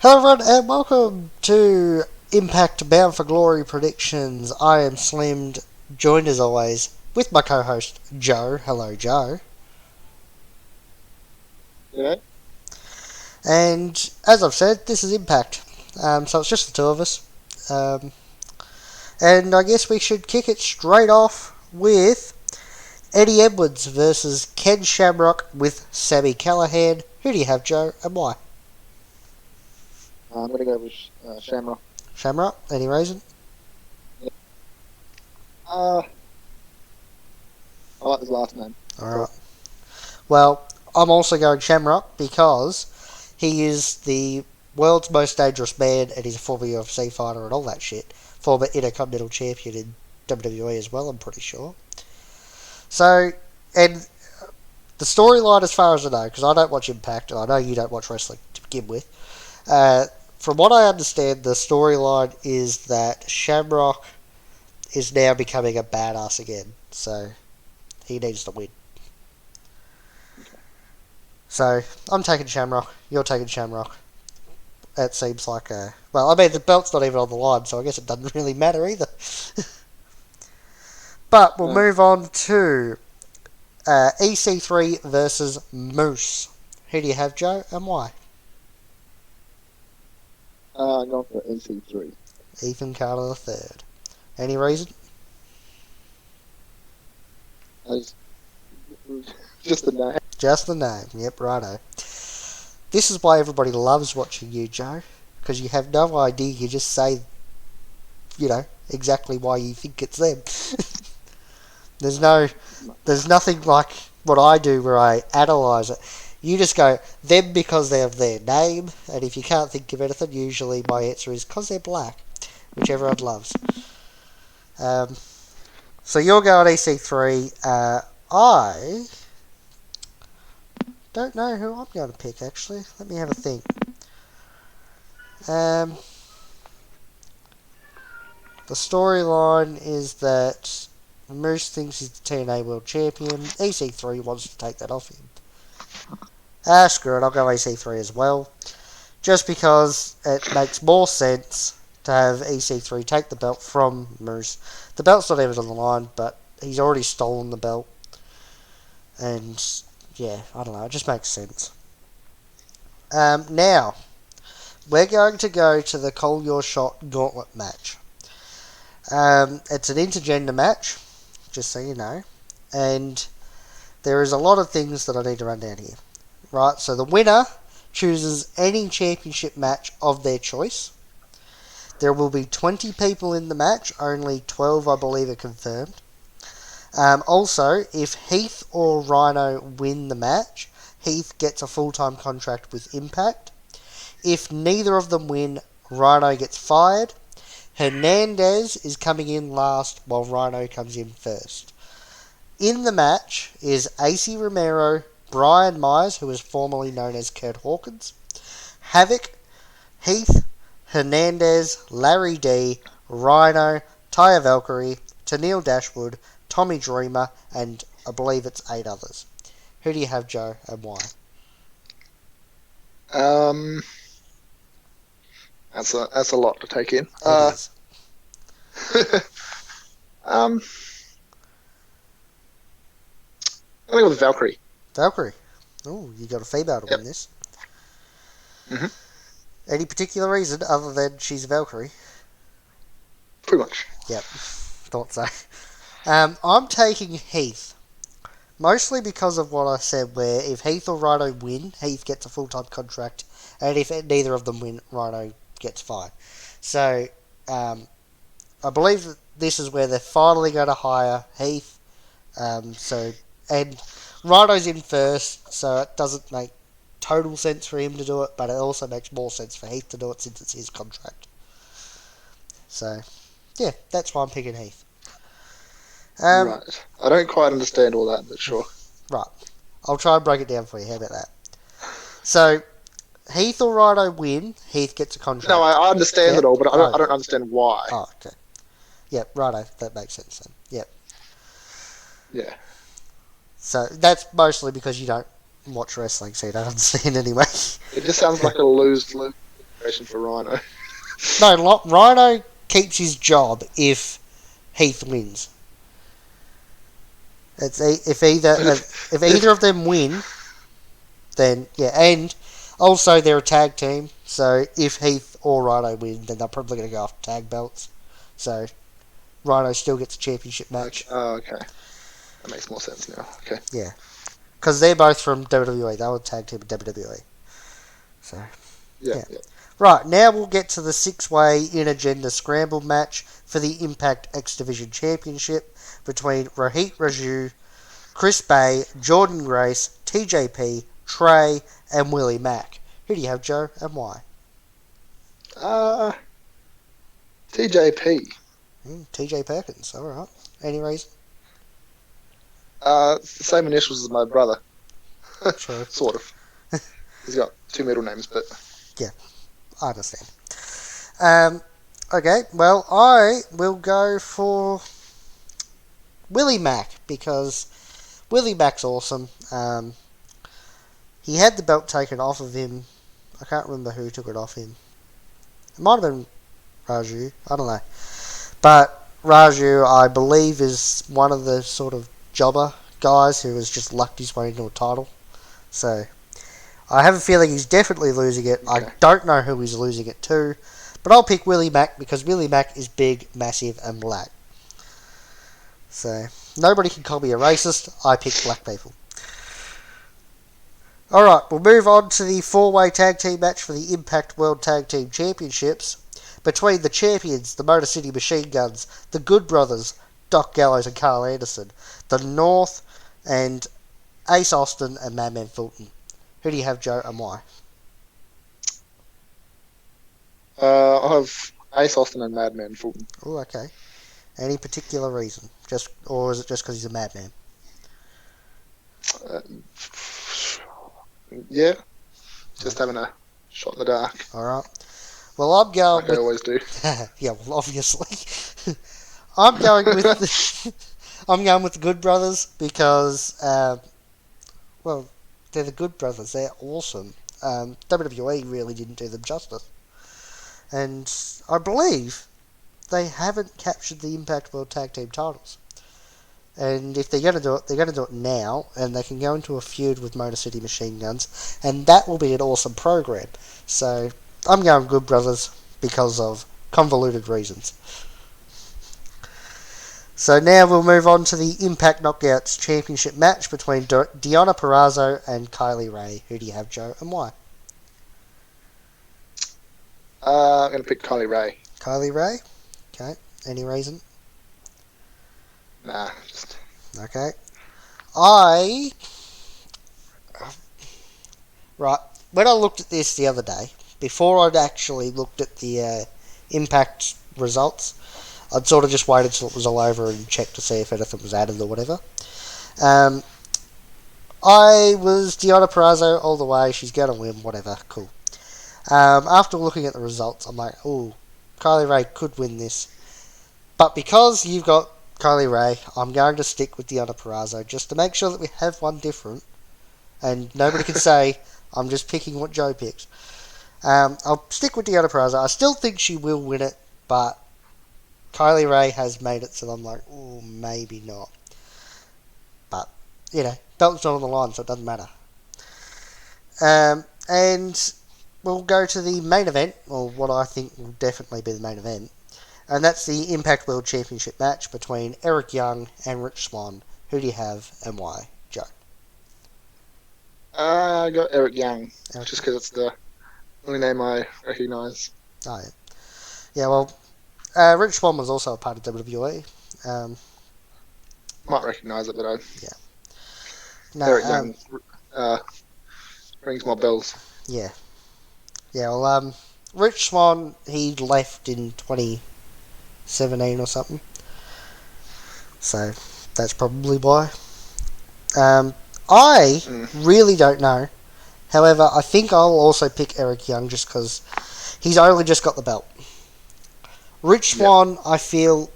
Hello everyone and welcome to Impact Bound for Glory predictions. I am Slimmed, joined as always with my co-host Joe. Hello Joe. Yeah. And as I've said, this is Impact. So it's just the two of us. And I guess we should kick it straight off with Eddie Edwards versus Ken Shamrock with Sami Callihan. Who do you have, Joe, and why? I'm going to go with Shamrock. Shamrock, any reason? Yeah. I like his last name. Alright. Well, I'm also going Shamrock because he is the world's most dangerous man and he's a former UFC fighter and all that shit. Former Intercontinental Champion in WWE as well, I'm pretty sure. So, and the storyline as far as I know, because I don't watch Impact, and I know you don't watch wrestling to begin with, from what I understand, the storyline is that Shamrock is now becoming a badass again, so he needs to win. So, I'm taking Shamrock, you're taking Shamrock. That seems like a... Well, I mean, the belt's not even on the line, so I guess it doesn't really matter either. But we'll move on to EC3 versus Moose. Who do you have, Joe, and why? I'm going for EC3. Ethan Carter III. Any reason? Just the name. Just the name. Yep, righto. This is why everybody loves watching you, Joe. Because you have no idea. You just say, exactly why you think it's them. There's nothing like what I do where I analyse it. You just go, them because they have their name. And if you can't think of anything, usually my answer is because they're black. Which everyone loves. So you're going EC3. I don't know who I'm going to pick, actually. Let me have a think. The storyline is that Moose thinks he's the TNA World Champion. EC3 wants to take that off him. Screw it, I'll go EC3 as well. Just because it makes more sense to have EC3 take the belt from Moose. The belt's not even on the line, but he's already stolen the belt. And, yeah, I don't know, it just makes sense. Now, we're going to go to the Call Your Shot Gauntlet match. It's an intergender match, just so you know. And there is a lot of things that I need to run down here. Right, so the winner chooses any championship match of their choice. There will be 20 people in the match, only 12 I believe are confirmed. Also, if Heath or Rhino win the match, Heath gets a full-time contract with Impact. If neither of them win, Rhino gets fired. Hernandez is coming in last while Rhino comes in first. In the match is AC Romero, Brian Myers, who is formerly known as Kurt Hawkins, Havoc, Heath, Hernandez, Larry D, Rhino, Taya Valkyrie, Tennille Dashwood, Tommy Dreamer, and I believe it's 8 others. Who do you have, Joe, and why? That's a lot to take in. It is. I'm going to go with Valkyrie. Valkyrie. Oh, you got a female to win this. Mm-hmm. Any particular reason other than she's a Valkyrie? Pretty much. Yep, thought so. I'm taking Heath. Mostly because of what I said, where if Heath or Rhino win, Heath gets a full-time contract, and if neither of them win, Rhino gets fired. So, I believe that this is where they're finally going to hire Heath. And Rhino's in first, so it doesn't make total sense for him to do it, but it also makes more sense for Heath to do it since it's his contract. So, yeah, that's why I'm picking Heath. Right. I don't quite understand all that, but sure. Right. I'll try and break it down for you. How about that? So, Heath or Rhino win, Heath gets a contract. No, I understand it all, but I don't understand why. Oh, okay. Yep, Rhino. That makes sense then. Yep. Yeah. So, that's mostly because you don't watch wrestling, so you don't understand anyway. It just sounds like a lose-lose. situation for Rhino. No, Rhino keeps his job if Heath wins. If either of them win, then yeah, and also they're a tag team. So if Heath or Rhino win, then they're probably going to go after tag belts. So Rhino still gets a championship match. Okay. That makes more sense now. Okay. Yeah, because they're both from WWE. They were tag team in WWE. So Yeah. Right, now we'll get to the 6-way in-agenda scramble match for the Impact X Division Championship between Rohit Raju, Chris Bay, Jordan Grace, TJP, Trey, and Willie Mack. Who do you have, Joe, and why? TJP. TJ Perkins, alright. Any reason? Same initials as my brother. True. Sort of. He's got 2 middle names, but... Yeah, I understand. Okay, well, I will go for Willie Mack, because Willie Mack's awesome. He had the belt taken off of him. I can't remember who took it off him. It might have been Raju. I don't know. But Raju, I believe, is one of the sort of jobber guys who has just lucked his way into a title. So I have a feeling he's definitely losing it. Okay. I don't know who he's losing it to. But I'll pick Willie Mack because Willie Mack is big, massive, and black. So nobody can call me a racist. I pick black people. Alright, we'll move on to the 4-way tag team match for the Impact World Tag Team Championships between the champions, the Motor City Machine Guns, the Good Brothers, Doc Gallows and Carl Anderson, the North, and Ace Austin and Madman Fulton. Who do you have, Joe, and why? I have Ace Austin and Madman Fulton. Oh, okay. Any particular reason? Or is it just because he's a madman? Yeah. Just having a shot in the dark. Alright. Well, I'm going like I always do. Yeah, well, obviously. I'm going with the Good Brothers because, well, they're the Good Brothers. They're awesome. WWE really didn't do them justice. And I believe they haven't captured the Impact World Tag Team titles. And if they're going to do it, they're going to do it now, and they can go into a feud with Motor City Machine Guns, and that will be an awesome program. So I'm going Good Brothers because of convoluted reasons. So now we'll move on to the Impact Knockouts Championship match between Dionna Perazzo and Kylie Ray. Who do you have, Joe, and why? I'm going to pick Kylie Ray. Kylie Ray? Okay. Any reason? Nah, just... Okay. Right. When I looked at this the other day, before I'd actually looked at the Impact results, I'd sort of just waited till it was all over and checked to see if anything was added or whatever. I was Dionna Perazzo all the way. She's going to win, whatever. Cool. After looking at the results, I'm like, ooh, Kylie Ray could win this. But because you've got Kylie Ray, I'm going to stick with Dionna Perazzo just to make sure that we have one different. And nobody can say, I'm just picking what Joe picks. I'll stick with Dionna Perazzo. I still think she will win it, but Kylie Ray has made it, so I'm like, oh, maybe not. But, belt's not on the line, so it doesn't matter. And we'll go to the main event, or what I think will definitely be the main event. And that's the Impact World Championship match between Eric Young and Rich Swan. Who do you have and why, Joe? I got Eric Young, just because it's the only name I recognise. Oh, yeah. Yeah, well, Rich Swan was also a part of WWE. Might recognise it, but I... Yeah. No, Eric Young rings my bells. Yeah. Yeah, well, Rich Swan, he left in 2017 or something. So, that's probably why. I really don't know. However, I think I'll also pick Eric Young just because he's only just got the belt. Rich Swan, I feel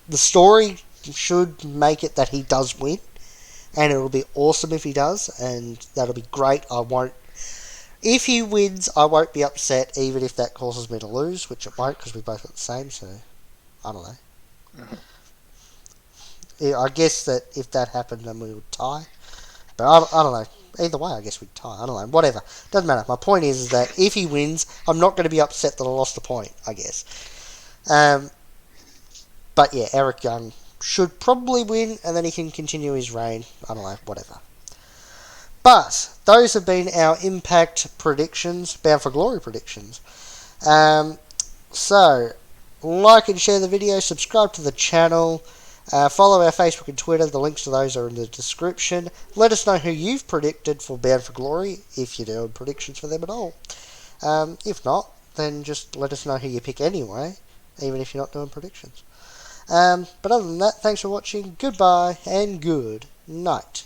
the story should make it that he does win, and it'll be awesome if he does, and that'll be great. I won't If he wins, I won't be upset, even if that causes me to lose, which it won't, because we both got the same, so I don't know. Mm-hmm. Yeah, I guess that if that happened, then we would tie. But I don't know. Either way, I guess we'd tie. I don't know. Whatever. Doesn't matter. My point is that if he wins, I'm not going to be upset that I lost a point, I guess. But yeah, Eric Young should probably win, and then he can continue his reign. I don't know. Whatever. But those have been our Impact predictions, Bound for Glory predictions. So, like and share the video, subscribe to the channel, follow our Facebook and Twitter. The links to those are in the description. Let us know who you've predicted for Bound for Glory, if you're doing predictions for them at all. If not, then just let us know who you pick anyway, even if you're not doing predictions. But other than that, thanks for watching, goodbye, and good night.